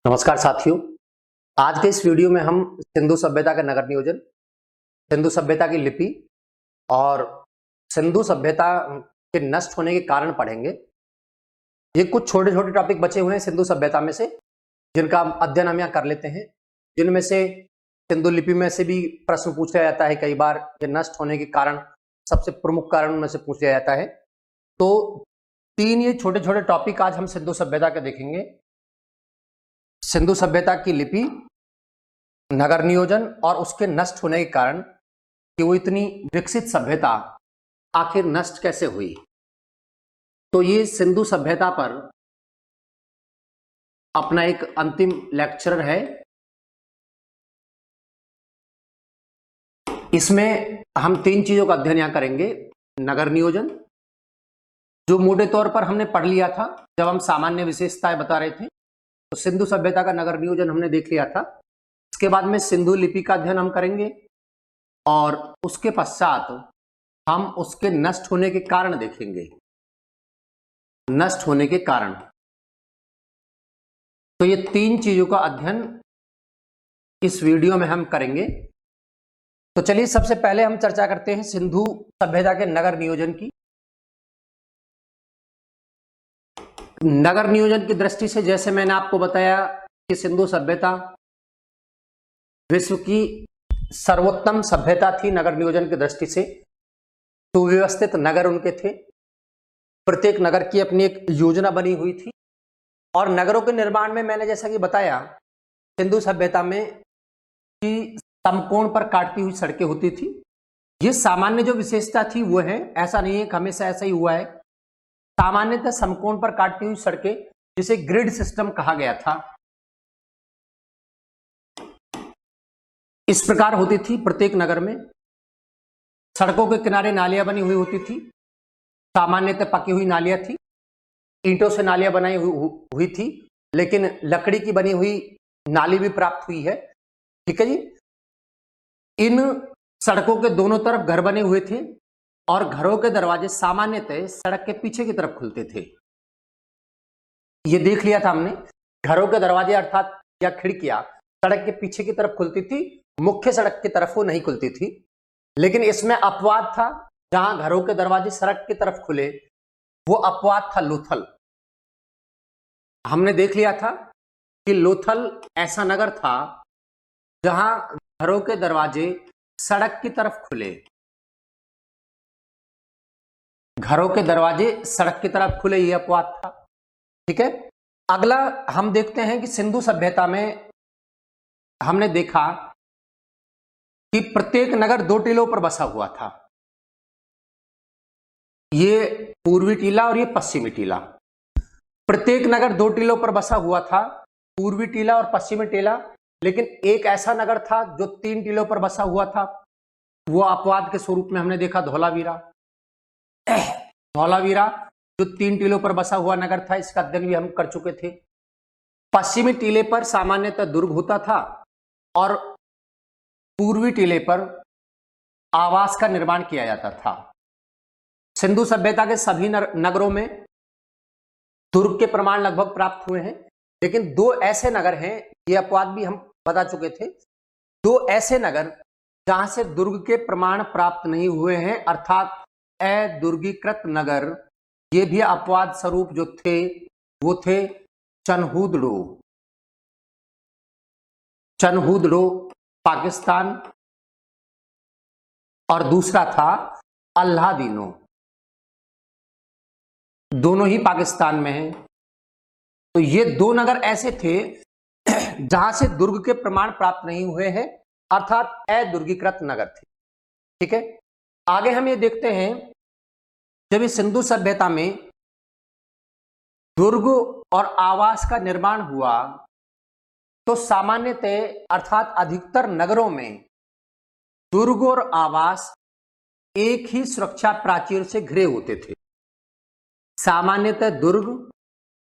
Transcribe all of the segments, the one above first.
नमस्कार साथियों। आज के इस वीडियो में हम सिंधु सभ्यता का नगर नियोजन, सिंधु सभ्यता की लिपि और सिंधु सभ्यता के नष्ट होने के कारण पढ़ेंगे। ये कुछ छोटे छोटे टॉपिक बचे हुए हैं सिंधु सभ्यता में से, जिनका अध्ययन हम यहाँ कर लेते हैं। जिनमें से सिंधु लिपि में से भी प्रश्न पूछा जाता है, कई बार ये नष्ट होने के कारण, सबसे प्रमुख कारण में से पूछ लिया जाता है। तो तीन ये छोटे छोटे टॉपिक आज हम सिंधु सभ्यता के देखेंगे। सिंधु सभ्यता की लिपि, नगर नियोजन और उसके नष्ट होने के कारण कि वो इतनी विकसित सभ्यता आखिर नष्ट कैसे हुई। तो ये सिंधु सभ्यता पर अपना एक अंतिम लेक्चर है। इसमें हम तीन चीजों का अध्ययन यहां करेंगे। नगर नियोजन, जो मोटे तौर पर हमने पढ़ लिया था जब हम सामान्य विशेषताएं बता रहे थे, तो सिंधु सभ्यता का नगर नियोजन हमने देख लिया था। इसके बाद में सिंधु लिपि का अध्ययन हम करेंगे और उसके पश्चात हम उसके नष्ट होने के कारण देखेंगे। नष्ट होने के कारण, तो ये तीन चीजों का अध्ययन इस वीडियो में हम करेंगे। तो चलिए सबसे पहले हम चर्चा करते हैं सिंधु सभ्यता के नगर नियोजन की। नगर नियोजन की दृष्टि से, जैसे मैंने आपको बताया कि सिंधु सभ्यता विश्व की सर्वोत्तम सभ्यता थी नगर नियोजन की दृष्टि से। सुव्यवस्थित नगर उनके थे, प्रत्येक नगर की अपनी एक योजना बनी हुई थी। और नगरों के निर्माण में मैंने जैसा कि बताया सिंधु सभ्यता में कि समकोण पर काटती हुई सड़कें होती थी। ये सामान्य जो विशेषता थी वो है, ऐसा नहीं है कि हमेशा ऐसा ही हुआ है। सामान्यतः समकोण पर काटती हुई सड़कें, जिसे ग्रिड सिस्टम कहा गया था, इस प्रकार होती थी। प्रत्येक नगर में सड़कों के किनारे नालियां बनी हुई होती थी। सामान्यतः पकी हुई नालियां थी, ईंटों से नालियां बनाई हुई थी, लेकिन लकड़ी की बनी हुई नाली भी प्राप्त हुई है। ठीक है जी। इन सड़कों के दोनों तरफ घर बने हुए थे और घरों के दरवाजे सामान्यतः सड़क के पीछे की तरफ खुलते थे। ये देख लिया था हमने, घरों के दरवाजे अर्थात या खिड़कियां सड़क के पीछे की तरफ खुलती थी, मुख्य सड़क की तरफ वो नहीं खुलती थी। लेकिन इसमें अपवाद था, जहां घरों के दरवाजे सड़क की तरफ खुले, वो अपवाद था लोथल। हमने देख लिया था कि लोथल ऐसा नगर था जहां घरों के दरवाजे सड़क की तरफ खुले, घरों के दरवाजे सड़क की तरफ खुले, ये अपवाद था। ठीक है। अगला हम देखते हैं कि सिंधु सभ्यता में हमने देखा कि प्रत्येक नगर दो टीलों पर बसा हुआ था। ये पूर्वी टीला और ये पश्चिमी टीला। प्रत्येक नगर दो टीलों पर बसा हुआ था, पूर्वी टीला और पश्चिमी टीला। लेकिन एक ऐसा नगर था जो तीन टीलों पर बसा हुआ था, वो अपवाद के स्वरूप में हमने देखा धौलावीरा। धौलावीरा जो तीन टीलों पर बसा हुआ नगर था, इसका अध्ययन भी हम कर चुके थे। पश्चिमी टीले पर सामान्यतः दुर्ग होता था और पूर्वी टीले पर आवास का निर्माण किया जाता था। सिंधु सभ्यता के सभी नगरों में दुर्ग के प्रमाण लगभग प्राप्त हुए हैं, लेकिन दो ऐसे नगर हैं, ये अपवाद भी हम बता चुके थे, दो ऐसे नगर जहां से दुर्ग के प्रमाण प्राप्त नहीं हुए हैं, अर्थात अदुर्गीकृत नगर। ये भी अपवाद स्वरूप जो थे वो थे चनहूदड़ो, चनहूदड़ो पाकिस्तान, और दूसरा था अल्लादीनो, दोनों ही पाकिस्तान में हैं। तो ये दो नगर ऐसे थे जहां से दुर्ग के प्रमाण प्राप्त नहीं हुए हैं, अर्थात अदुर्गीकृत नगर थे। ठीक है। आगे हम ये देखते हैं, जब इस सिंधु सभ्यता में दुर्ग और आवास का निर्माण हुआ, तो सामान्यतः अर्थात अधिकतर नगरों में दुर्ग और आवास एक ही सुरक्षा प्राचीर से घिरे होते थे। सामान्यतः दुर्ग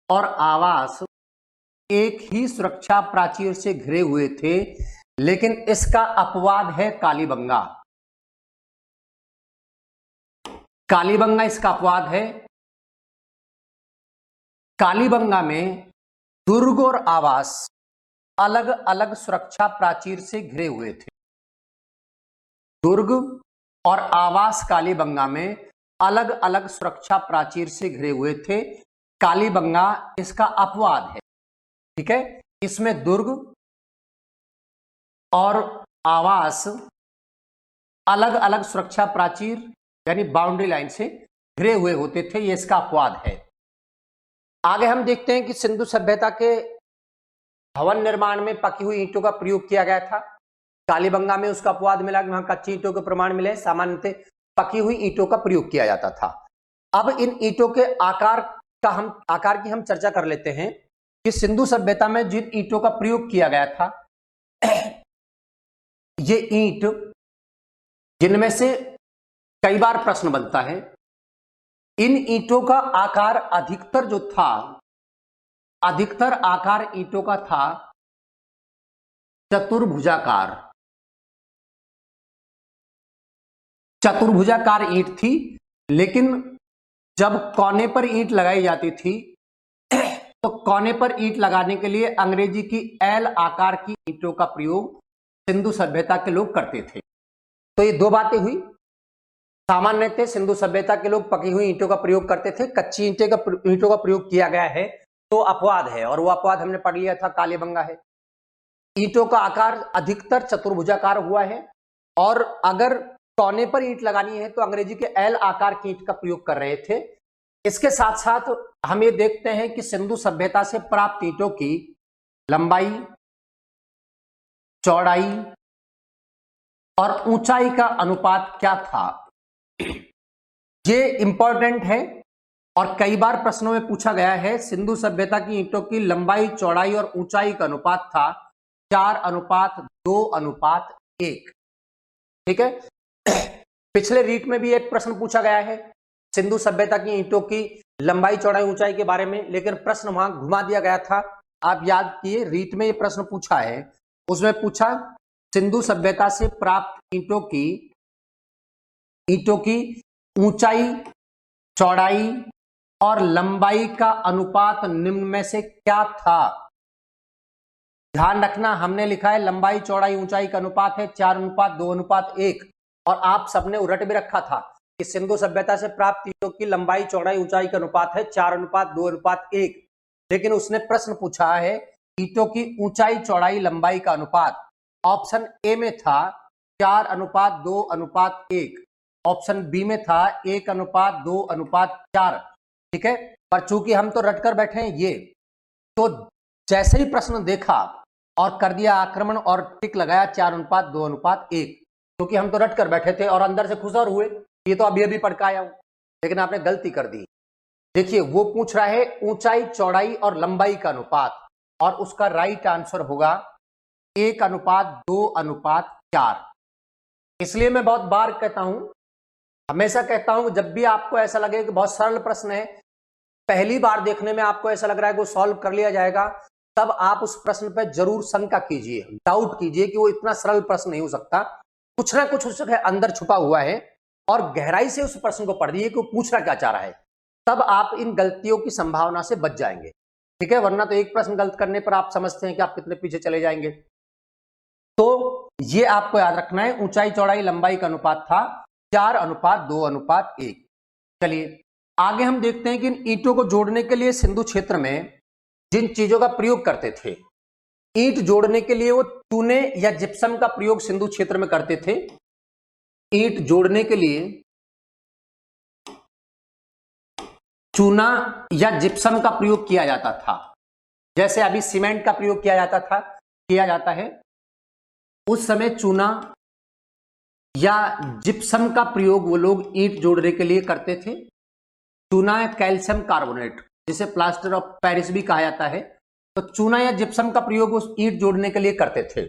और आवास एक ही सुरक्षा प्राचीर से घिरे हुए थे, लेकिन इसका अपवाद है कालीबंगा। कालीबंगा इसका अपवाद है। कालीबंगा में दुर्ग और आवास अलग अलग सुरक्षा प्राचीर से घिरे हुए थे। दुर्ग और आवास कालीबंगा में अलग अलग सुरक्षा प्राचीर से घिरे हुए थे। कालीबंगा इसका अपवाद है, ठीक है। इसमें दुर्ग और आवास अलग अलग सुरक्षा प्राचीर यानी बाउंड्री लाइन से घिरे हुए होते थे, ये इसका अपवाद है। आगे हम देखते हैं कि सिंधु सभ्यता के भवन निर्माण में पकी हुई ईंटों का प्रयोग किया गया था। कालीबंगा में उसका अपवाद मिला कि वहां कच्ची ईंटों के प्रमाण मिले, सामान्यतः पकी हुई ईंटों का प्रयोग किया जाता था। अब इन ईंटों के आकार की हम चर्चा कर लेते हैं कि सिंधु सभ्यता में जिन ईंटों का प्रयोग किया गया था, ये ईंट जिनमें से कई बार प्रश्न बनता है, इन ईंटों का आकार अधिकतर आकार ईंटों का था चतुर्भुजाकार ईंट थी। लेकिन जब कोने पर ईंट लगाई जाती थी तो कोने पर ईंट लगाने के लिए अंग्रेजी की एल आकार की ईंटों का प्रयोग सिंधु सभ्यता के लोग करते थे। तो ये दो बातें हुई, सामान्यतः सिंधु सभ्यता के लोग पकी हुई ईंटों का प्रयोग करते थे, कच्ची ईंटों का प्रयोग किया गया है तो अपवाद है, और वो अपवाद हमने पढ़ लिया था, कालीबंगा है। ईंटों का आकार अधिकतर चतुर्भुजाकार हुआ है, और अगर कोने पर ईंट लगानी है तो अंग्रेजी के एल आकार की ईंट का प्रयोग कर रहे थे। इसके साथ साथ हम ये देखते हैं कि सिंधु सभ्यता से प्राप्त ईंटों की लंबाई, चौड़ाई और ऊंचाई का अनुपात क्या था, ये इंपॉर्टेंट है और कई बार प्रश्नों में पूछा गया है। सिंधु सभ्यता की ईंटों की लंबाई, चौड़ाई और ऊंचाई का अनुपात था 4:2:1, ठीक है। पिछले रीट में भी एक प्रश्न पूछा गया है सिंधु सभ्यता की ईंटों की लंबाई, चौड़ाई, ऊंचाई के बारे में, लेकिन प्रश्न वहां घुमा दिया गया था। आप याद किए, रीट में ये प्रश्न पूछा है, उसमें पूछा सिंधु सभ्यता से प्राप्त ईंटों की ऊंचाई, चौड़ाई और लंबाई का अनुपात निम्न में से क्या था। ध्यान रखना, हमने लिखा है लंबाई, चौड़ाई, ऊंचाई का अनुपात है 4:2:1, और आप सबने उलट भी रखा था कि सिंधु सभ्यता से प्राप्त ईंटों की लंबाई, चौड़ाई, ऊंचाई का अनुपात है 4:2:1, लेकिन उसने प्रश्न पूछा है ईंटों की ऊंचाई, चौड़ाई, लंबाई का अनुपात। ऑप्शन ए में था 4:2:1, ऑप्शन बी में था 1:2:4, ठीक है। पर चूंकि हम तो रट कर बैठे हैं ये, तो जैसे ही प्रश्न देखा और कर दिया आक्रमण और टिक लगाया 4:2:1, क्योंकि हम तो रट कर बैठे थे और अंदर से खुश और हुए, ये तो अभी अभी पढ़ के आया हूं, लेकिन आपने गलती कर दी। देखिए, वो पूछ रहा है ऊंचाई, चौड़ाई और लंबाई का अनुपात, और उसका राइट आंसर होगा 1:2:4। इसलिए मैं बहुत बार कहता हूं, हमेशा कहता हूं, जब भी आपको ऐसा लगे कि बहुत सरल प्रश्न है, पहली बार देखने में आपको ऐसा लग रहा है कि वो सॉल्व कर लिया जाएगा, तब आप उस प्रश्न पर जरूर शंका कीजिए, डाउट कीजिए कि वो इतना सरल प्रश्न नहीं हो सकता, कुछ ना कुछ उसके अंदर छुपा हुआ है, और गहराई से उस प्रश्न को पढ़िए कि वो पूछना क्या चाह रहा है, तब आप इन गलतियों की संभावना से बच जाएंगे, ठीक है। वरना तो एक प्रश्न गलत करने पर आप समझते हैं कि आप कितने पीछे चले जाएंगे। तो ये आपको याद रखना है, ऊंचाई, चौड़ाई, लंबाई का अनुपात था 4:2:1। चलिए आगे हम देखते हैं कि इन ईंटों को जोड़ने के लिए सिंधु क्षेत्र में जिन चीजों का प्रयोग करते थे, ईंट जोड़ने के लिए वो चूने या जिप्सम का प्रयोग सिंधु क्षेत्र में करते थे। ईंट जोड़ने के लिए चूना या जिप्सम का प्रयोग किया जाता था, जैसे अभी सीमेंट का प्रयोग किया जाता है, उस समय चूना या जिप्सम का प्रयोग वो लोग ईंट जोड़ने के लिए करते थे। चूना या कैल्शियम कार्बोनेट, जिसे प्लास्टर ऑफ पेरिस भी कहा जाता है, तो चूना या जिप्सम का प्रयोग उस ईंट जोड़ने के लिए करते थे।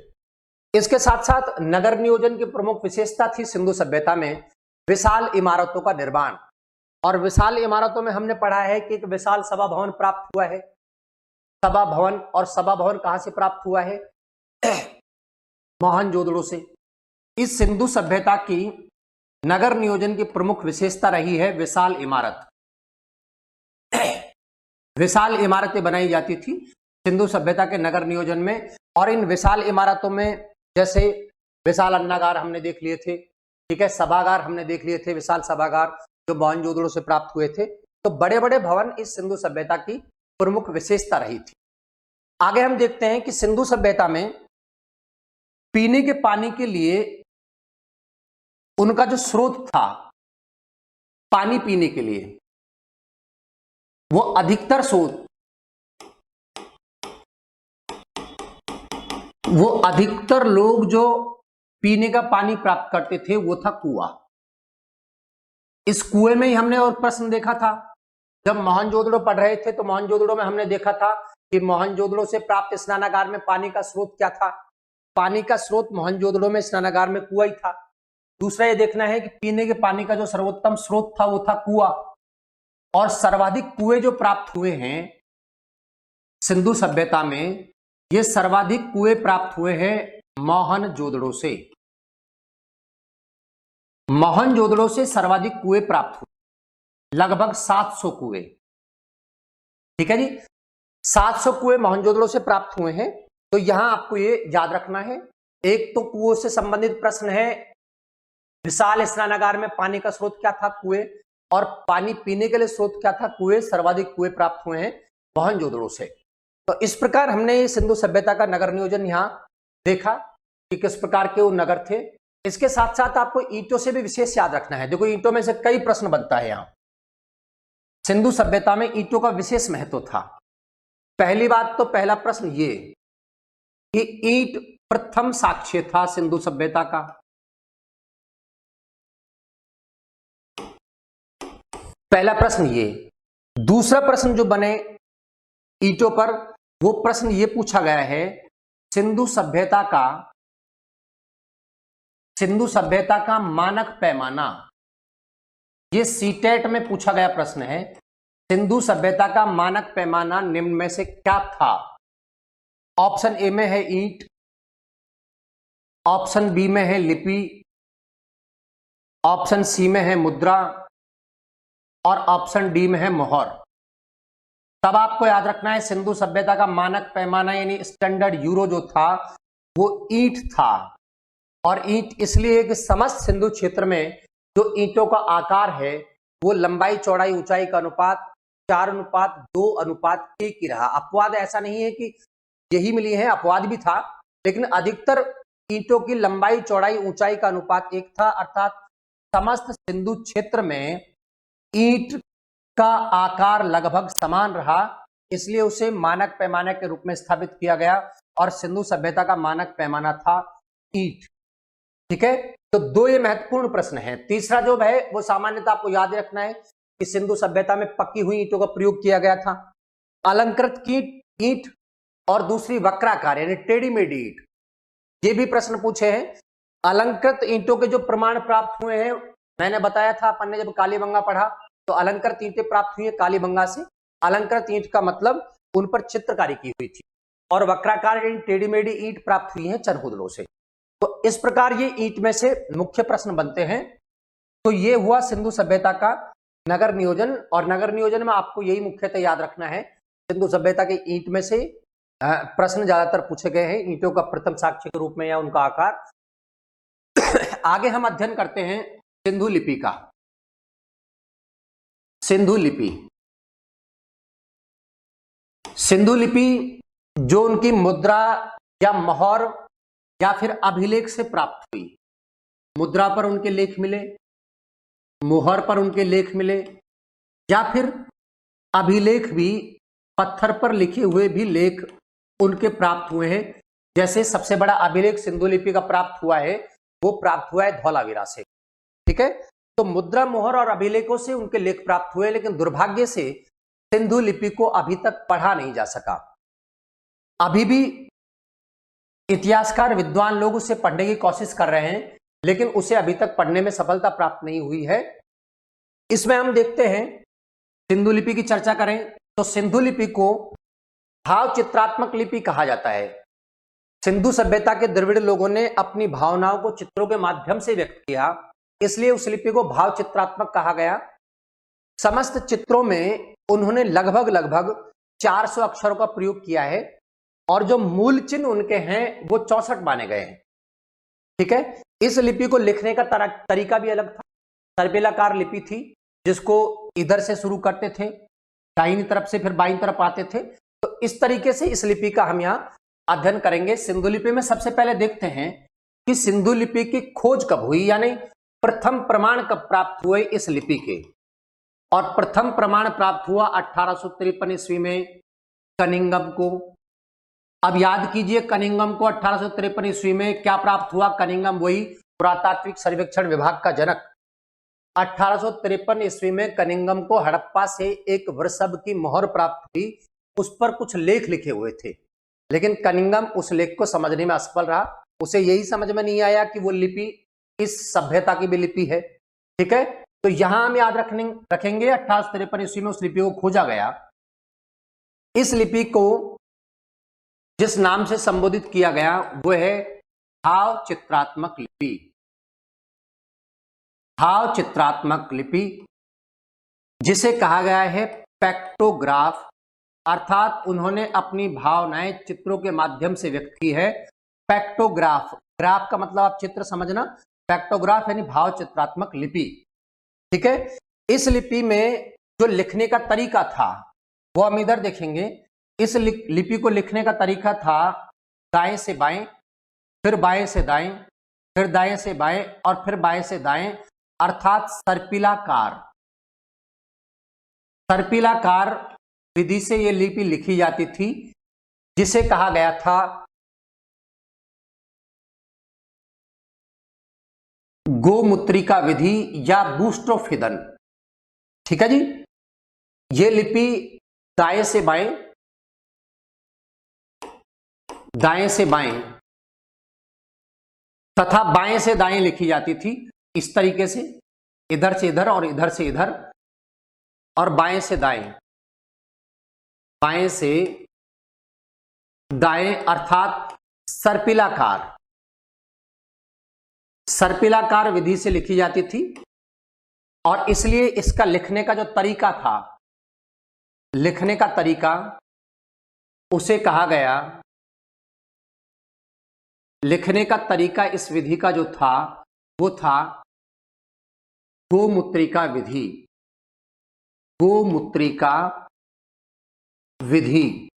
इसके साथ साथ नगर नियोजन की प्रमुख विशेषता थी सिंधु सभ्यता में विशाल इमारतों का निर्माण, और विशाल इमारतों में हमने पढ़ा है कि एक विशाल सभा भवन प्राप्त हुआ है। सभा भवन, और सभा भवन कहां से प्राप्त हुआ है? मोहनजोदड़ो से। इस सिंधु सभ्यता की नगर नियोजन की प्रमुख विशेषता रही है विशाल इमारत। विशाल इमारतें बनाई जाती थी सिंधु सभ्यता के नगर नियोजन में, और इन विशाल इमारतों में जैसे विशाल अन्नागार हमने देख लिए थे, ठीक है, सभागार हमने देख लिए थे, विशाल सभागार जो मोहनजोदड़ो से प्राप्त हुए थे। तो बड़े बड़े भवन इस सिंधु सभ्यता की प्रमुख विशेषता रही थी। आगे हम देखते हैं कि सिंधु सभ्यता में पीने के पानी के लिए उनका जो स्रोत था पानी पीने के लिए, वो अधिकतर स्रोत, वो अधिकतर लोग जो पीने का पानी प्राप्त करते थे वो था कुआं। इस कुएं में ही हमने और प्रश्न देखा था जब मोहनजोदड़ो पढ़ रहे थे, तो मोहनजोदड़ो में हमने देखा था कि मोहनजोदड़ो से प्राप्त स्नानागार में पानी का स्रोत क्या था। पानी का स्रोत मोहनजोदड़ो में स्नानागार में कुआं ही था। दूसरा ये देखना है कि पीने के पानी का जो सर्वोत्तम स्रोत था वो था कुआं, और सर्वाधिक कुएं जो प्राप्त हुए हैं सिंधु सभ्यता में, ये सर्वाधिक कुएं प्राप्त हुए हैं मोहनजोदड़ो से। मोहनजोदड़ो से सर्वाधिक कुएं प्राप्त हुए, लगभग 700 कुएं। ठीक है जी, 700 कुएं मोहनजोदड़ो से प्राप्त हुए हैं। तो यहां आपको ये याद रखना है, एक तो कुओं से संबंधित प्रश्न है, विशाल स्नानागार में पानी का स्रोत क्या था, कुएं, और पानी पीने के लिए स्रोत क्या था, कुएं। सर्वाधिक कुएं प्राप्त हुए हैं मोहनजोदड़ो से। तो इस प्रकार हमने सिंधु सभ्यता का नगर नियोजन यहां देखा कि किस प्रकार के वो नगर थे। इसके साथ साथ आपको ईंटों से भी विशेष याद रखना है। देखो ईंटों में से कई प्रश्न बनता है। यहां सिंधु सभ्यता में ईंटों का विशेष महत्व था। पहली बात तो पहला प्रश्न ये कि ईंट प्रथम साक्ष्य था सिंधु सभ्यता का। पहला प्रश्न ये। दूसरा प्रश्न जो बने ईंटों पर, वो प्रश्न ये पूछा गया है, सिंधु सभ्यता का मानक पैमाना। ये सीटेट में पूछा गया प्रश्न है। सिंधु सभ्यता का मानक पैमाना निम्न में से क्या था। ऑप्शन ए में है ईंट, ऑप्शन बी में है लिपि, ऑप्शन सी में है मुद्रा, और ऑप्शन डी में है मोहर। तब आपको याद रखना है सिंधु सभ्यता का मानक पैमाना यानी स्टैंडर्ड यूरो जो था वो ईंट था। और ईंट इसलिए कि समस्त सिंधु क्षेत्र में जो ईंटों का आकार है वो लंबाई चौड़ाई ऊंचाई का अनुपात 4:2:1 ही रहा। अपवाद ऐसा नहीं है कि यही मिली है, अपवाद भी था, लेकिन अधिकतर ईंटों की लंबाई चौड़ाई ऊंचाई का अनुपात 1 था। अर्थात समस्त सिंधु क्षेत्र में ईंट का आकार लगभग समान रहा, इसलिए उसे मानक पैमाने के रूप में स्थापित किया गया। और सिंधु सभ्यता का मानक पैमाना था ईंट। ठीक है, तो दो ये महत्वपूर्ण प्रश्न है। तीसरा जो है वो सामान्यतः आपको याद रखना है कि सिंधु सभ्यता में पकी हुई ईंटों का प्रयोग किया गया था। अलंकृत ईंट और दूसरी वक्राकार यानी टेढ़ी मेढ़ी ईंट, ये भी प्रश्न पूछे हैं। अलंकृत ईंटों के जो प्रमाण प्राप्त हुए हैं, मैंने बताया था अपन ने जब कालीबंगा पढ़ा, तो अलंकृत ईंटें प्राप्त हुई है कालीबंगा से। अलंकृत ईंट का मतलब उन पर चित्रकारी की हुई थी, और वक्राकार यानी टेढ़ी मेढ़ी ईंट प्राप्त हुई है चरकुदलों से। तो इस प्रकार ये ईंट में से मुख्य प्रश्न बनते हैं। तो ये हुआ सिंधु सभ्यता का नगर नियोजन, और नगर नियोजन में आपको यही मुख्यतः याद रखना है, सिंधु सभ्यता के ईंट में से प्रश्न ज्यादातर पूछे गए हैं, ईंटों का प्रथम साक्ष्य के रूप में या उनका आकार। आगे हम अध्ययन करते हैं सिंधु लिपि का। सिंधु लिपि जो उनकी मुद्रा या मोहर या फिर अभिलेख से प्राप्त हुई। मुद्रा पर उनके लेख मिले, मोहर पर उनके लेख मिले, या फिर अभिलेख भी पत्थर पर लिखे हुए भी लेख उनके प्राप्त हुए हैं। जैसे सबसे बड़ा अभिलेख सिंधु लिपि का प्राप्त हुआ है वो प्राप्त हुआ है धौलावीरा से। ठीक है, तो मुद्रा मोहर और अभिलेखों से उनके लेख प्राप्त हुए, लेकिन दुर्भाग्य से सिंधु लिपि को अभी तक पढ़ा नहीं जा सका। अभी भी इतिहासकार विद्वान लोग उसे पढ़ने की कोशिश कर रहे हैं, लेकिन उसे अभी तक पढ़ने में सफलता प्राप्त नहीं हुई है। इसमें हम देखते हैं, सिंधु लिपि की चर्चा करें तो सिंधु लिपि को भाव चित्रात्मक लिपि कहा जाता है। सिंधु सभ्यता के द्रविड़ लोगों ने अपनी भावनाओं को चित्रों के माध्यम से व्यक्त किया, इसलिए उस लिपि को भाव चित्रात्मक कहा गया। समस्त चित्रों में उन्होंने लगभग 400 अक्षरों का प्रयोग किया है। और जो मूल चिन्ह उनके हैं वो 64 माने गए हैं। ठीक है, इस लिपि को लिखने का तरीका भी अलग था। सर्पिलाकार लिपि थी जिसको इधर से शुरू करते थे, दाहिनी तरफ से फिर बाईं तरफ आते थे। तो इस तरीके से इस लिपि का हम यहाँ अध्ययन करेंगे। सिंधु लिपि में सबसे पहले देखते हैं कि सिंधु लिपि की खोज कब हुई, यानी प्रथम प्रमाण कब प्राप्त हुए इस लिपि के। और प्रथम प्रमाण प्राप्त हुआ 1853 ईस्वी में कनिंघम को। अब याद कीजिए, कनिंघम को 1853 ईस्वी में क्या प्राप्त हुआ? कनिंघम वही पुरातात्विक सर्वेक्षण विभाग का जनक। 1853 ईस्वी में कनिंघम को हड़प्पा से एक वृषभ की मोहर प्राप्त हुई, उस पर कुछ लेख लिखे हुए थे, लेकिन कनिंघम उस लेख को समझने में असफल रहा। उसे यही समझ में नहीं आया कि वो लिपि इस सभ्यता की भी लिपि है। ठीक है, तो यहां हम याद रखेंगे 1853 ईस्वी में उस लिपि को खोजा गया। इस लिपि को जिस नाम से संबोधित किया गया वो है भाव चित्रात्मक लिपि। भाव चित्रात्मक लिपि, जिसे कहा गया है पैक्टोग्राफ, अर्थात उन्होंने अपनी भावनाएं चित्रों के माध्यम से व्यक्त की है। पैक्टोग्राफ, ग्राफ का मतलब आप चित्र समझना, पैक्टोग्राफ यानी भाव चित्रात्मक लिपि। ठीक है, इस लिपि में जो लिखने का तरीका था वो हम इधर देखेंगे। इस लिपि को लिखने का तरीका था दाएं से बाएं, फिर बाएं से दाएं, फिर दाएं से बाएं और फिर बाएं से दाएं, अर्थात सर्पिलाकार। सर्पिलाकार विधि से यह लिपि लिखी जाती थी, जिसे कहा गया था गोमुत्रिका विधि या बूस्ट्रोफिदन। ठीक है जी, ये लिपि दाएं से बाएं, दाएं से बाएं तथा बाएं से दाएं लिखी जाती थी। इस तरीके से इधर से इधर और इधर से इधर, और बाएं से दाएं, बाएं से दाएं, अर्थात सर्पिलाकार। सर्पिलाकार विधि से लिखी जाती थी और इसलिए इसका लिखने का जो तरीका था, लिखने का तरीका, उसे कहा गया, लिखने का तरीका इस विधि का जो था वो था गोमुत्रिका विधि। गोमुत्रिका विधि,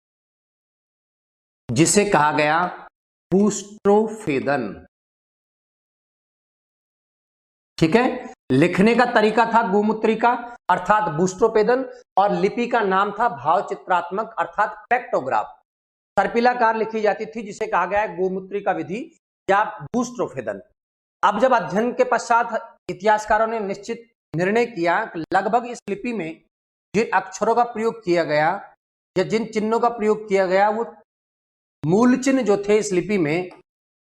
जिसे कहा गया बूस्ट्रोफेदन। ठीक है, लिखने का तरीका था गोमुत्रिका अर्थात बूस्ट्रोपेदन, और लिपि का नाम था भाव चित्रात्मक अर्थात पैक्टोग्राफ। सर्पिलाकार लिखी जाती थी, जिसे कहा गया है गोमुत्रिका विधि या बूस्ट्रोफेदन। अब जब अध्ययन के पश्चात इतिहासकारों ने निश्चित निर्णय किया कि लगभग इस लिपि में जिन अक्षरों का प्रयोग किया गया या जिन चिन्हों का प्रयोग किया गया, वो मूल चिन्ह जो थे इस लिपि में,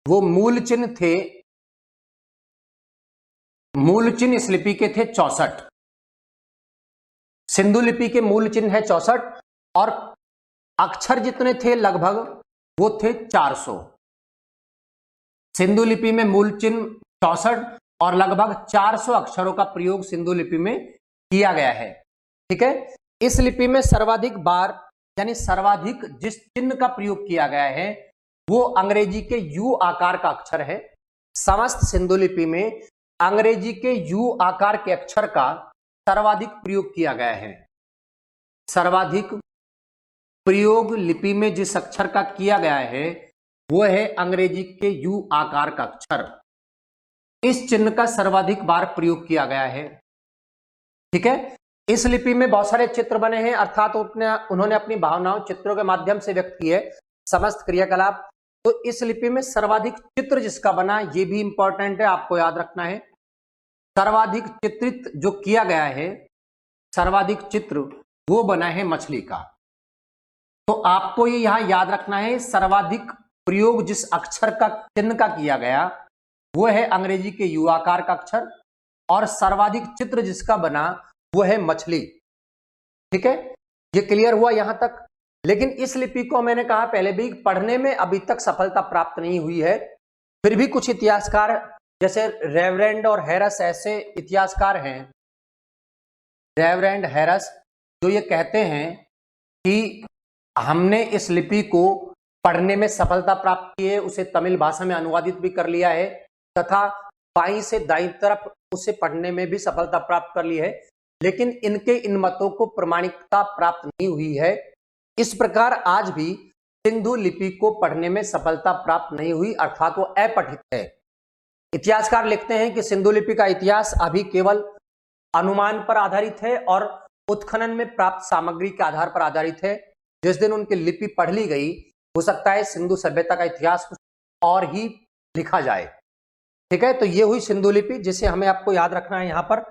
वो मूल चिन्ह थे, मूल चिन्ह इस लिपि के थे 64। सिंधु लिपि के मूल चिन्ह है 64 और अक्षर जितने थे लगभग वो थे 400। सिंधु लिपि में मूल चिन्ह 64 और लगभग 400 अक्षरों का प्रयोग सिंधु लिपि में किया गया है। ठीक है, इस लिपि में सर्वाधिक बार यानी सर्वाधिक जिस चिन्ह का प्रयोग किया गया है वो अंग्रेजी के यू आकार का अक्षर है। समस्त सिंधु लिपि में अंग्रेजी के यू आकार के अक्षर का सर्वाधिक प्रयोग किया गया है। सर्वाधिक प्रयोग लिपि में जिस अक्षर का किया गया है वो है अंग्रेजी के यू आकार का अक्षर। इस चिन्ह का सर्वाधिक बार प्रयोग किया गया है। ठीक है, इस लिपि में बहुत सारे चित्र बने हैं, अर्थात उन्होंने अपनी भावनाओं चित्रों के माध्यम से व्यक्त की है समस्त क्रियाकलाप। तो इस लिपि में सर्वाधिक चित्र जिसका बना, ये भी इंपॉर्टेंट है, आपको याद रखना है। सर्वाधिक चित्रित जो किया गया है, सर्वाधिक चित्र वो बना है मछली का। तो आपको ये यहां याद रखना है, सर्वाधिक प्रयोग जिस अक्षर का चिन्ह का किया गया वो है अंग्रेजी के यू आकार का अक्षर, और सर्वाधिक चित्र जिसका बना वो है मछली। ठीक है, ये क्लियर हुआ यहां तक। लेकिन इस लिपि को मैंने कहा पहले भी, पढ़ने में अभी तक सफलता प्राप्त नहीं हुई है। फिर भी कुछ इतिहासकार जैसे रेवरेंड और हैरस ऐसे इतिहासकार हैं, रेवरेंड हैरस, जो ये कहते हैं कि हमने इस लिपि को पढ़ने में सफलता प्राप्त की है, उसे तमिल भाषा में अनुवादित भी कर लिया है तथा बाईं से दाईं तरफ उसे पढ़ने में भी सफलता प्राप्त कर ली है, लेकिन इनके इन मतों को प्रमाणिकता प्राप्त नहीं हुई है। इस प्रकार आज भी सिंधु लिपि को पढ़ने में सफलता प्राप्त नहीं हुई, अर्थात वो अपठित है। इतिहासकार लिखते हैं कि सिंधु लिपि का इतिहास अभी केवल अनुमान पर आधारित है और उत्खनन में प्राप्त सामग्री के आधार पर आधारित है। जिस दिन उनकी लिपि पढ़ ली गई, हो सकता है सिंधु सभ्यता का इतिहास कुछ और ही लिखा जाए। ठीक है, तो ये हुई सिंधु लिपि, जिसे हमें आपको याद रखना है यहाँ पर।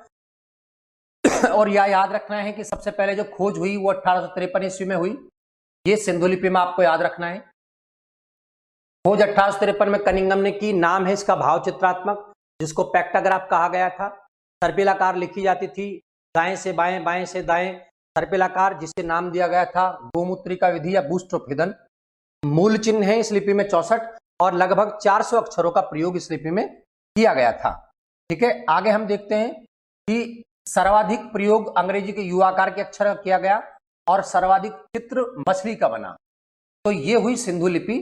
और यह याद रखना है कि सबसे पहले जो खोज हुई वो 1853 ईस्वी में हुई। ये सिंधु लिपि में आपको याद रखना है। खोज 1853 में कनिंघम ने की। नाम है इसका भाव चित्रात्मक, जिसको पैक्टाग्राफ कहा गया था। सर्पिलाकार लिखी जाती थी, दाएं से बाएं, बाएं से दाएं, सर्पिलाकार, जिसे नाम दिया गया था गोमूत्रिका विधि या बूस्ट्रोफिदन। मूल चिन्ह है इस लिपि में 64 और लगभग 400 अक्षरों का प्रयोग इस लिपि में किया गया था। ठीक है, आगे हम देखते हैं कि सर्वाधिक प्रयोग अंग्रेजी के यू आकार के अक्षर का किया गया और सर्वाधिक चित्र मछली का बना। तो ये हुई सिंधु लिपि।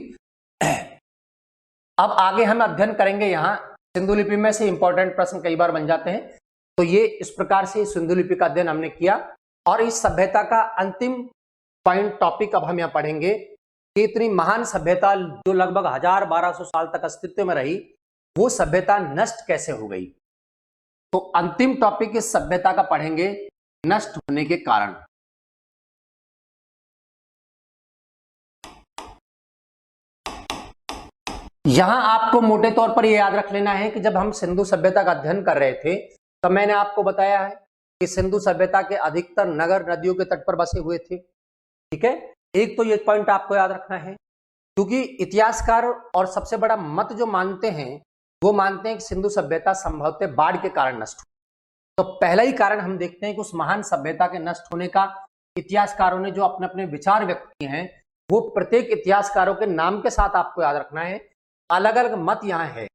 अब आगे हम अध्ययन करेंगे। यहाँ सिंधु लिपि में से इंपॉर्टेंट प्रश्न कई बार बन जाते हैं। तो ये इस प्रकार से सिंधु लिपि का अध्ययन हमने किया और इस सभ्यता का अंतिम पॉइंट टॉपिक अब हम यहाँ पढ़ेंगे कि इतनी महान सभ्यता जो लगभग 1200 साल तक अस्तित्व में रही, वो सभ्यता नष्ट कैसे हो गई। तो अंतिम टॉपिक इस सभ्यता का पढ़ेंगे, नष्ट होने के कारण। यहां आपको मोटे तौर पर यह याद रख लेना है कि जब हम सिंधु सभ्यता का अध्ययन कर रहे थे तो मैंने आपको बताया है कि सिंधु सभ्यता के अधिकतर नगर नदियों के तट पर बसे हुए थे। ठीक है, एक तो ये पॉइंट आपको याद रखना है, क्योंकि इतिहासकार और सबसे बड़ा मत जो मानते हैं वो मानते हैं कि सिंधु सभ्यता संभवतः बाढ़ के कारण नष्ट हुई। तो पहला ही कारण हम देखते हैं कि उस महान सभ्यता के नष्ट होने का इतिहासकारों ने जो अपने अपने विचार व्यक्त किए हैं, वो प्रत्येक इतिहासकारों के नाम के साथ आपको याद रखना है। अलग अलग मत यहाँ है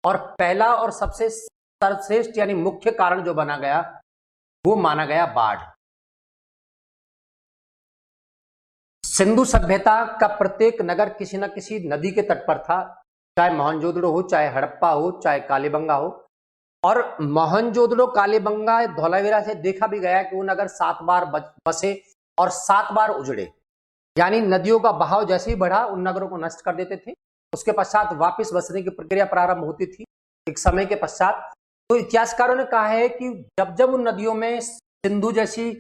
और पहला और सबसे सर्वश्रेष्ठ यानी मुख्य कारण जो बना गया वो माना गया बाढ़। सिंधु सभ्यता का प्रत्येक नगर किसी न किसी नदी के तट पर था, चाहे मोहनजोदड़ो हो, चाहे हड़प्पा हो, चाहे कालीबंगा हो। और मोहनजोदड़ो, कालीबंगा, धौलावीरा से देखा भी गया कि वो नगर 7 बार बसे और 7 बार उजड़े। यानी नदियों का बहाव जैसे ही बढ़ा उन नगरों को नष्ट कर देते थे, उसके पश्चात वापस बसने की प्रक्रिया प्रारंभ होती थी एक समय के पश्चात। तो इतिहासकारों ने कहा है कि जब जब उन नदियों में सिंधु जैसी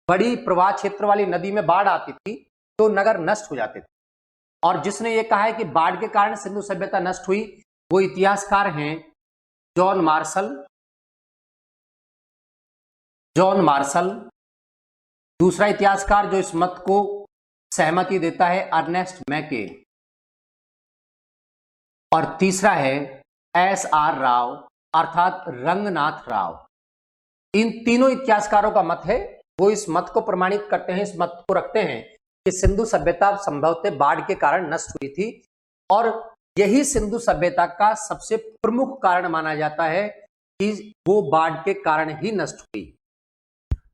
बड़ी प्रवाह क्षेत्र वाली नदी में बाढ़ आती थी तो नगर नष्ट हो जाते थे। और जिसने ये कहा है कि बाढ़ के कारण सिंधु सभ्यता नष्ट हुई, वो इतिहासकार हैं जॉन मार्शल। दूसरा इतिहासकार जो इस मत को सहमति देता है अर्नेस्ट मैके। और तीसरा है SR राव अर्थात रंगनाथ राव। इन तीनों इतिहासकारों का मत है, वो इस मत को प्रमाणित करते हैं, इस मत को रखते हैं कि सिंधु सभ्यता संभवतः बाढ़ के कारण नष्ट हुई थी और यही सिंधु सभ्यता का सबसे प्रमुख कारण माना जाता है कि वो बाढ़ के कारण ही नष्ट हुई।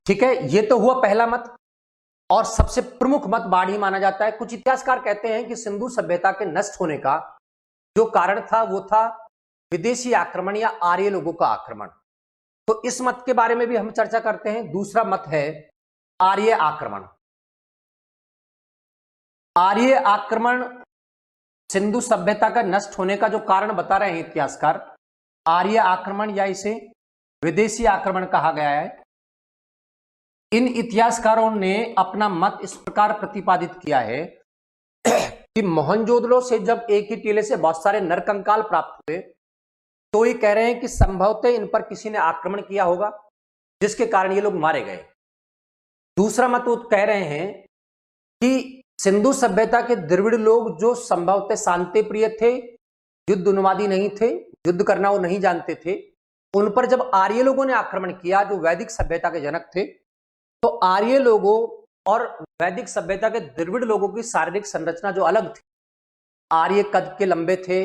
ठीक है, ये तो हुआ पहला मत और सबसे प्रमुख मत बाढ़ ही माना जाता है। कुछ इतिहासकार कहते हैं कि सिंधु सभ्यता के नष्ट होने का जो कारण था वो था विदेशी आक्रमण या आर्य लोगों का आक्रमण। तो इस मत के बारे में भी हम चर्चा करते हैं। दूसरा मत है आर्य आक्रमण। आर्य आक्रमण सिंधु सभ्यता का नष्ट होने का जो कारण बता रहे हैं इतिहासकार, आर्य आक्रमण या इसे विदेशी आक्रमण कहा गया है। इन इतिहासकारों ने अपना मत इस प्रकार प्रतिपादित किया है कि मोहनजोदड़ो से जब एक ही टीले से बहुत सारे नरकंकाल प्राप्त हुए तो ये कह रहे हैं कि संभवतः इन पर किसी ने आक्रमण किया होगा जिसके कारण ये लोग मारे गए। दूसरा मत वो कह रहे हैं कि सिंधु सभ्यता के द्रविड़ लोग जो संभवतः शांति प्रिय थे, युद्ध उन्मादी नहीं थे, युद्ध करना वो नहीं जानते थे, उन पर जब आर्य लोगों ने आक्रमण किया जो वैदिक सभ्यता के जनक थे, तो आर्य लोगों और वैदिक सभ्यता के द्रविड़ लोगों की शारीरिक संरचना जो अलग थी, आर्य कद के लंबे थे,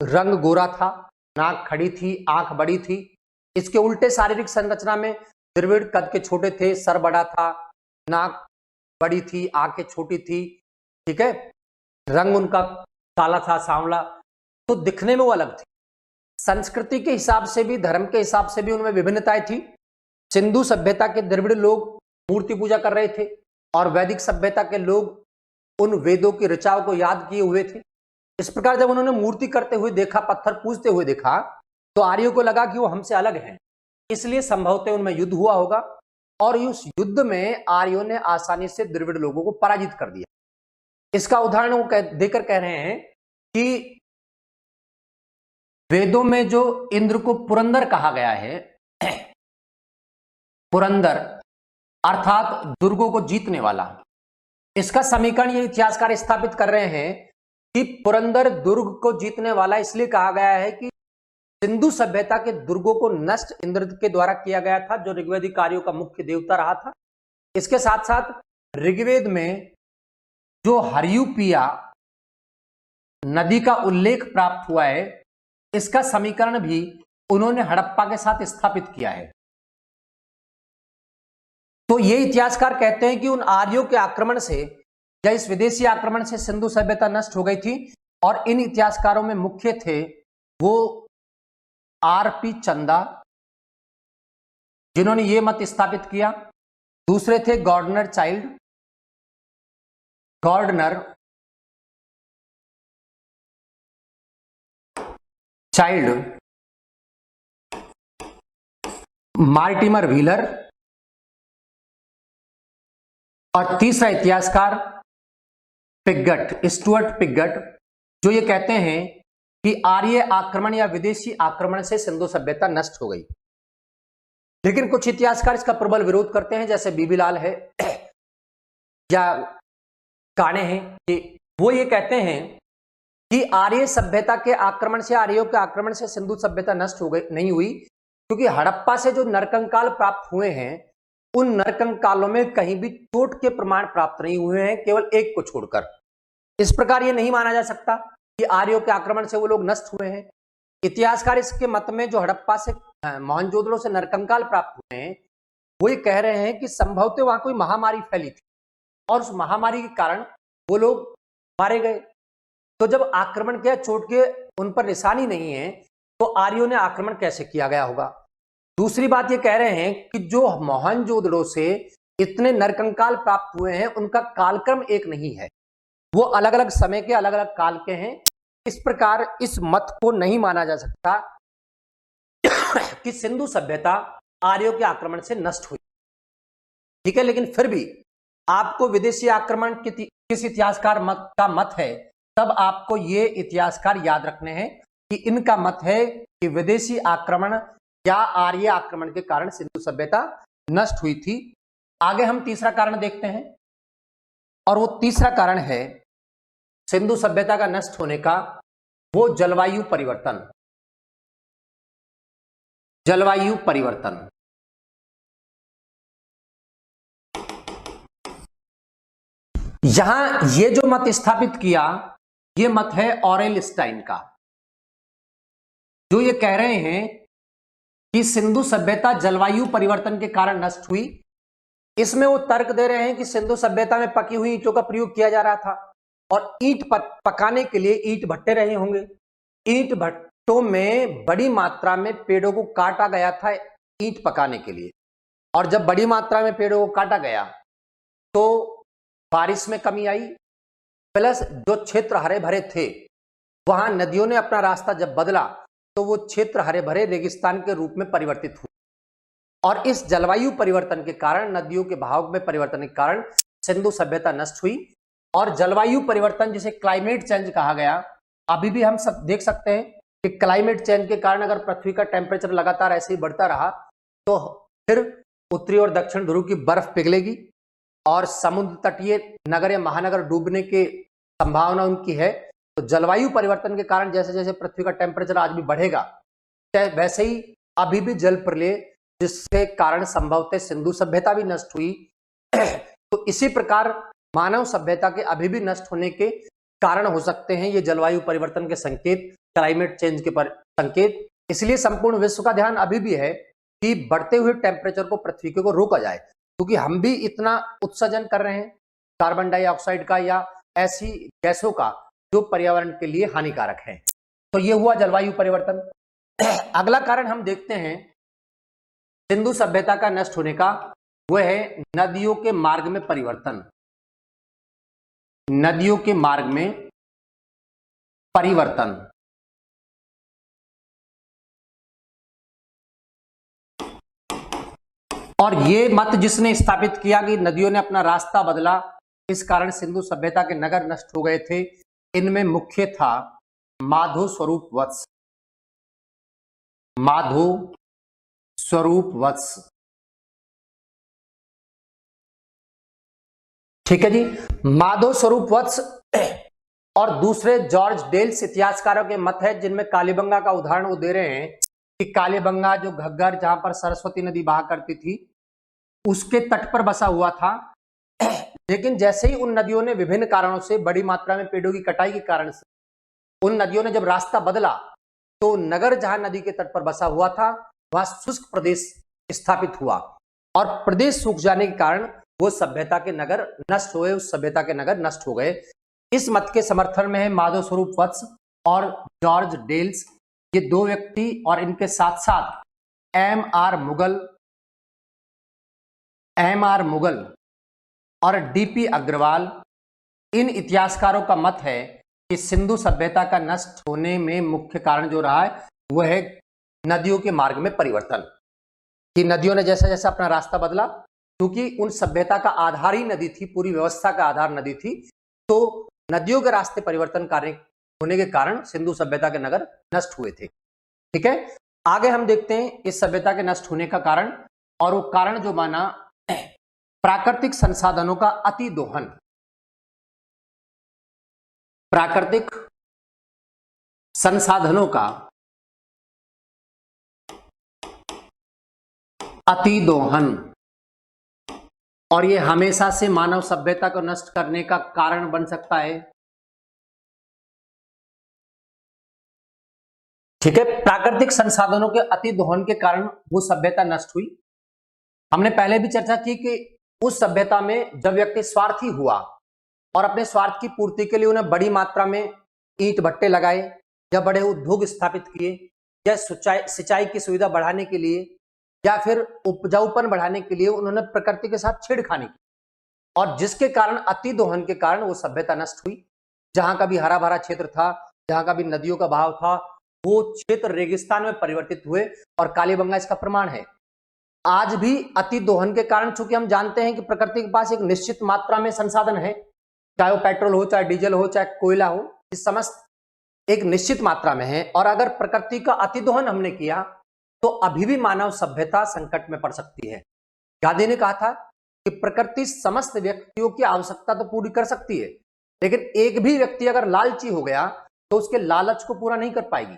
रंग गोरा था, नाक खड़ी थी, आंख बड़ी थी। इसके उल्टे शारीरिक संरचना में द्रविड़ कद के छोटे थे, सर बड़ा था, नाक बड़ी थी, आंखें छोटी थी। ठीक है, रंग उनका काला था, सांवला, तो दिखने में वो अलग थे। संस्कृति के हिसाब से भी, धर्म के हिसाब से भी उनमें विभिन्नताएं थी। सिंधु सभ्यता के द्रविड़ लोग मूर्ति पूजा कर रहे थे और वैदिक सभ्यता के लोग उन वेदों की ऋचाओं को याद किए हुए थे। इस प्रकार जब उन्होंने मूर्ति करते हुए देखा, पत्थर पूजते हुए देखा, तो आर्यों को लगा कि वो हमसे अलग हैं, इसलिए संभवतः उनमें युद्ध हुआ होगा और उस युद्ध में आर्यों ने आसानी से द्रविड़ लोगों को पराजित कर दिया। इसका उदाहरण वो देकर कह रहे हैं कि वेदों में जो इंद्र को पुरंदर कहा गया है, पुरंदर अर्थात दुर्गों को जीतने वाला, इसका समीकरण ये इतिहासकार स्थापित कर रहे हैं कि पुरंदर दुर्ग को जीतने वाला इसलिए कहा गया है कि सिंधु सभ्यता के दुर्गों को नष्ट इंद्र के द्वारा किया गया था, जो ऋग्वेदिक कार्यों का मुख्य देवता रहा था। इसके साथ साथ ऋग्वेद में जो हरियूपिया नदी का उल्लेख प्राप्त हुआ है, इसका समीकरण भी उन्होंने हड़प्पा के साथ स्थापित किया है। तो ये इतिहासकार कहते हैं कि उन आर्यों के आक्रमण से या इस विदेशी आक्रमण से सिंधु सभ्यता नष्ट हो गई थी। और इन इतिहासकारों में मुख्य थे वो आरपी चंदा, जिन्होंने ये मत स्थापित किया। दूसरे थे गॉर्डनर चाइल्ड, मार्टिमर व्हीलर और तीसरा इतिहासकार पिगट, स्टुअर्ट पिगट, जो ये कहते हैं कि आर्य आक्रमण या विदेशी आक्रमण से सिंधु सभ्यता नष्ट हो गई। लेकिन कुछ इतिहासकार इसका प्रबल विरोध करते हैं, जैसे बीबीलाल है या काणे हैं, कि वो ये कहते हैं कि आर्य सभ्यता के आक्रमण से, आर्यों के आक्रमण से सिंधु सभ्यता नष्ट हो गई, नहीं हुई, क्योंकि हड़प्पा से जो नरकंकाल प्राप्त हुए हैं, उन नरकंकालों में कहीं भी चोट के प्रमाण प्राप्त नहीं हुए हैं, केवल एक को छोड़कर। इस प्रकार ये नहीं माना जा सकता कि आर्यों के आक्रमण से वो लोग नष्ट हुए हैं। इतिहासकार इसके मत में जो हड़प्पा से, मोहनजोदड़ो से नरकंकाल प्राप्त हुए हैं, वो ये कह रहे हैं कि संभवतः वहां कोई महामारी फैली थी और उस महामारी के कारण वो लोग मारे गए। तो जब आक्रमण किया, चोट के उन पर निशानी नहीं है, तो आर्यों ने आक्रमण कैसे किया गया होगा। दूसरी बात ये कह रहे हैं कि जो मोहनजोदड़ो से इतने नरकंकाल प्राप्त हुए हैं, उनका कालक्रम एक नहीं है, वो अलग अलग समय के, अलग अलग काल के हैं। इस प्रकार इस मत को नहीं माना जा सकता कि सिंधु सभ्यता आर्यों के आक्रमण से नष्ट हुई। ठीक है, लेकिन फिर भी आपको विदेशी आक्रमण किस इतिहासकार का मत है, तब आपको ये इतिहासकार याद रखने हैं कि इनका मत है कि विदेशी आक्रमण या आर्य आक्रमण के कारण सिंधु सभ्यता नष्ट हुई थी। आगे हम तीसरा कारण देखते हैं, और वो तीसरा कारण है सिंधु सभ्यता का नष्ट होने का, वो जलवायु परिवर्तन। जलवायु परिवर्तन, यहां ये जो मत स्थापित किया, ये मत है ऑरेल स्टाइन का, जो ये कह रहे हैं कि सिंधु सभ्यता जलवायु परिवर्तन के कारण नष्ट हुई। इसमें वो तर्क दे रहे हैं कि सिंधु सभ्यता में पकी हुई ईंटों का प्रयोग किया जा रहा था और ईंट पकाने के लिए ईंट भट्टे रहे होंगे। ईंट भट्टों में बड़ी मात्रा में पेड़ों को काटा गया था ईंट पकाने के लिए, और जब बड़ी मात्रा में पेड़ों को काटा गया तो बारिश में कमी आई, प्लस जो क्षेत्र हरे भरे थे वहां नदियों ने अपना रास्ता जब बदला तो वो क्षेत्र हरे भरे रेगिस्तान के रूप में परिवर्तित हुए। और इस जलवायु परिवर्तन के कारण, नदियों के बहाव में परिवर्तन के कारण सिंधु सभ्यता नष्ट हुई। और जलवायु परिवर्तन, जिसे क्लाइमेट चेंज कहा गया, अभी भी हम सब देख सकते हैं कि क्लाइमेट चेंज के कारण अगर पृथ्वी का टेम्परेचर लगातार ऐसे ही बढ़ता रहा तो फिर उत्तरी और दक्षिण ध्रुव की बर्फ पिघलेगी और समुद्र तटीय नगर या महानगर डूबने की संभावना उनकी है। तो जलवायु परिवर्तन के कारण जैसे जैसे पृथ्वी का टेम्परेचर आज भी बढ़ेगा, वैसे ही अभी भी जल प्रलय, जिसके कारण संभवतः सिंधु सभ्यता भी नष्ट हुई। तो इसी प्रकार मानव सभ्यता के अभी भी नष्ट होने के कारण हो सकते हैं ये जलवायु परिवर्तन के संकेत, क्लाइमेट चेंज के संकेत। इसलिए संपूर्ण विश्व का ध्यान अभी भी है कि बढ़ते हुए टेम्परेचर को पृथ्वी को रोका जाए, क्योंकि हम भी इतना उत्सर्जन कर रहे हैं कार्बन डाइऑक्साइड का या ऐसी गैसों का जो पर्यावरण के लिए हानिकारक है। तो ये हुआ जलवायु परिवर्तन। अगला कारण हम देखते हैं सिंधु सभ्यता का नष्ट होने का, वह है नदियों के मार्ग में परिवर्तन। नदियों के मार्ग में परिवर्तन। और ये मत जिसने स्थापित किया कि नदियों ने अपना रास्ता बदला, इस कारण सिंधु सभ्यता के नगर नष्ट हो गए थे, इनमें मुख्य था माधो स्वरूप वत्स। माधो स्वरूप वत्स, ठीक है जी। माधो स्वरूप वत्स और दूसरे जॉर्ज डेल्स इतिहासकारों के मत है, जिनमें कालीबंगा का उदाहरण वो दे रहे हैं कि कालीबंगा जो घग्गर जहां पर सरस्वती नदी बहा करती थी उसके तट पर बसा हुआ था। लेकिन जैसे ही उन नदियों ने विभिन्न कारणों से, बड़ी मात्रा में पेड़ों की कटाई के कारण से, उन नदियों ने जब रास्ता बदला तो नगर जहां नदी के तट पर बसा हुआ था वहां शुष्क प्रदेश स्थापित हुआ और प्रदेश सूख जाने के कारण वो सभ्यता के नगर नष्ट हुए, उस सभ्यता के नगर नष्ट हो गए। इस मत के समर्थन में है माधव स्वरूप वत्स और जॉर्ज डेल्स, ये दो व्यक्ति, और इनके साथ साथ एम.आर. मुगल और डी.पी. अग्रवाल। इन इतिहासकारों का मत है कि सिंधु सभ्यता का नष्ट होने में मुख्य कारण जो रहा है वह है नदियों के मार्ग में परिवर्तन, कि नदियों ने जैसा जैसा अपना रास्ता बदला, क्योंकि उन सभ्यता का आधार ही नदी थी, पूरी व्यवस्था का आधार नदी थी, तो नदियों के रास्ते परिवर्तन कार्य होने के कारण सिंधु सभ्यता के नगर नष्ट हुए थे। ठीक है, आगे हम देखते हैं इस सभ्यता के नष्ट होने का कारण, और वो कारण जो माना प्राकृतिक संसाधनों का अति दोहन। प्राकृतिक संसाधनों का अति दोहन, और ये हमेशा से मानव सभ्यता को नष्ट करने का कारण बन सकता है। ठीक है, प्राकृतिक संसाधनों के अति दोहन के कारण वो सभ्यता नष्ट हुई। हमने पहले भी चर्चा की कि उस सभ्यता में जब व्यक्ति स्वार्थी हुआ और अपने स्वार्थ की पूर्ति के लिए उन्हें बड़ी मात्रा में ईंट भट्टे लगाए या बड़े उद्योग स्थापित किए या सिंचाई की सुविधा बढ़ाने के लिए या फिर उपजाऊपन बढ़ाने के लिए उन्होंने प्रकृति के साथ छेड़खानी की, और जिसके कारण अति दोहन के कारण वो सभ्यता नष्ट हुई। जहां का भी हरा भरा क्षेत्र था, जहां का भी नदियों का बहाव था, वो क्षेत्र रेगिस्तान में परिवर्तित हुए, और कालीबंगा इसका प्रमाण है। आज भी अति दोहन के कारण, चूंकि हम जानते हैं कि प्रकृति के पास एक निश्चित मात्रा में संसाधन है, चाहे वो पेट्रोल हो, चाहे डीजल हो, चाहे कोयला हो, इस समस्त एक निश्चित मात्रा में है, और अगर प्रकृति का अति दोहन हमने किया तो अभी भी मानव सभ्यता संकट में पड़ सकती है। गांधी ने कहा था कि प्रकृति समस्त व्यक्तियों की आवश्यकता तो पूरी कर सकती है, लेकिन एक भी व्यक्ति अगर लालची हो गया तो उसके लालच को पूरा नहीं कर पाएगी।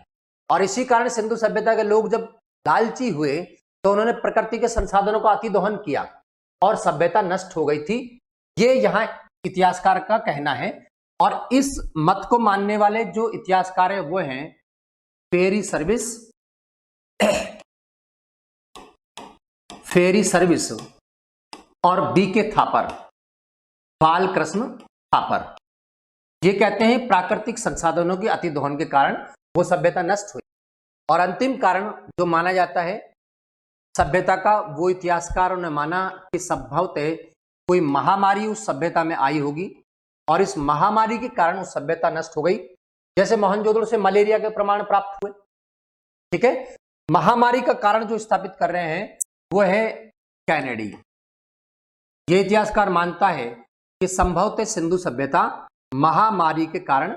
और इसी कारण सिंधु सभ्यता के लोग जब लालची हुए तो उन्होंने प्रकृति के संसाधनों का अति दोहन किया और सभ्यता नष्ट हो गई थी। ये यहाँ इतिहासकार का कहना है, और इस मत को मानने वाले जो इतिहासकार है वो हैं फेरी सर्विस और बी.के. थापर, बालकृष्ण थापर। ये कहते हैं प्राकृतिक संसाधनों के अति दोहन के कारण वो सभ्यता नष्ट हुई। और अंतिम कारण जो माना जाता है सभ्यता का, वो इतिहासकारों ने माना कि संभवतः कोई महामारी उस सभ्यता में आई होगी और इस महामारी के कारण वो सभ्यता नष्ट हो गई। जैसे मोहनजोदड़ो से मलेरिया के प्रमाण प्राप्त हुए। ठीक है, महामारी का कारण जो स्थापित कर रहे हैं वो है कैनेडी। ये इतिहासकार मानता है कि संभवतः सिंधु सभ्यता महामारी के कारण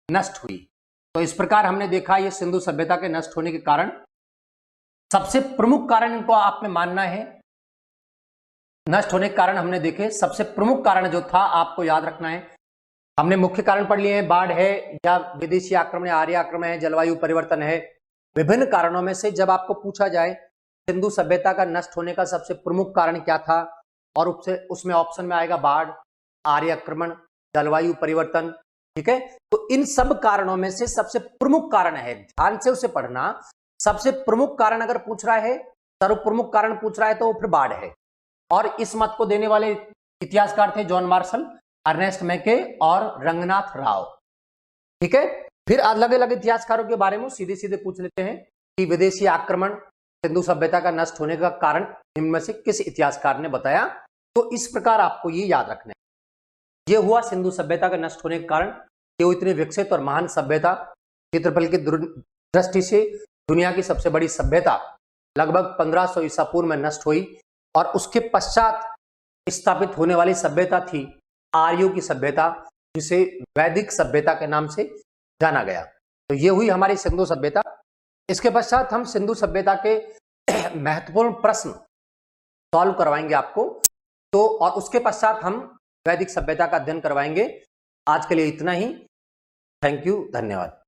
नष्ट हुई। तो इस प्रकार हमने देखा ये सिंधु सभ्यता के नष्ट होने के कारण, सबसे प्रमुख कारण इनको आप में मानना है। नष्ट होने के कारण हमने देखे, सबसे प्रमुख कारण जो था आपको याद रखना है। हमने मुख्य कारण पढ़ लिए हैं, बाढ़ है या विदेशी आक्रमण या आर्य आक्रमण है, जलवायु परिवर्तन है। विभिन्न कारणों में से जब आपको पूछा जाए सिंधु सभ्यता का नष्ट होने का सबसे प्रमुख कारण क्या था, और उसमें ऑप्शन में आएगा बाढ़, आर्य आक्रमण, जलवायु परिवर्तन। ठीक है, तो इन सब कारणों में से सबसे प्रमुख कारण है, ध्यान से उसे पढ़ना। सबसे प्रमुख कारण अगर पूछ रहा है, सर्व प्रमुख कारण पूछ रहा है, तो वो फिर बाढ़ है। और इस मत को देने वाले इतिहासकार थे जॉन मार्शल, अर्नेस्ट मैके और रंगनाथ राव। ठीक है, फिर अलग अलग इतिहासकारों के बारे में सीधे सीधे पूछ लेते हैं कि विदेशी आक्रमण सिंधु सभ्यता का नष्ट होने का कारण निम्न में से किस इतिहासकार ने बताया। तो इस प्रकार आपको ये याद रखना है, ये हुआ सिंधु सभ्यता का नष्ट होने के कारण। ये इतनी विकसित और महान सभ्यता, क्षेत्रफल की दृष्टि से दुनिया की सबसे बड़ी सभ्यता, लगभग 1500 ईसा पूर्व में नष्ट हुई और उसके पश्चात स्थापित होने वाली सभ्यता थी आर्यों की सभ्यता, जिसे वैदिक सभ्यता के नाम से जाना गया। तो ये हुई हमारी सिंधु सभ्यता। इसके पश्चात हम सिंधु सभ्यता के महत्वपूर्ण प्रश्न सॉल्व करवाएंगे आपको, तो और उसके पश्चात हम वैदिक सभ्यता का अध्ययन करवाएंगे। आज के लिए इतना ही। थैंक यू, धन्यवाद।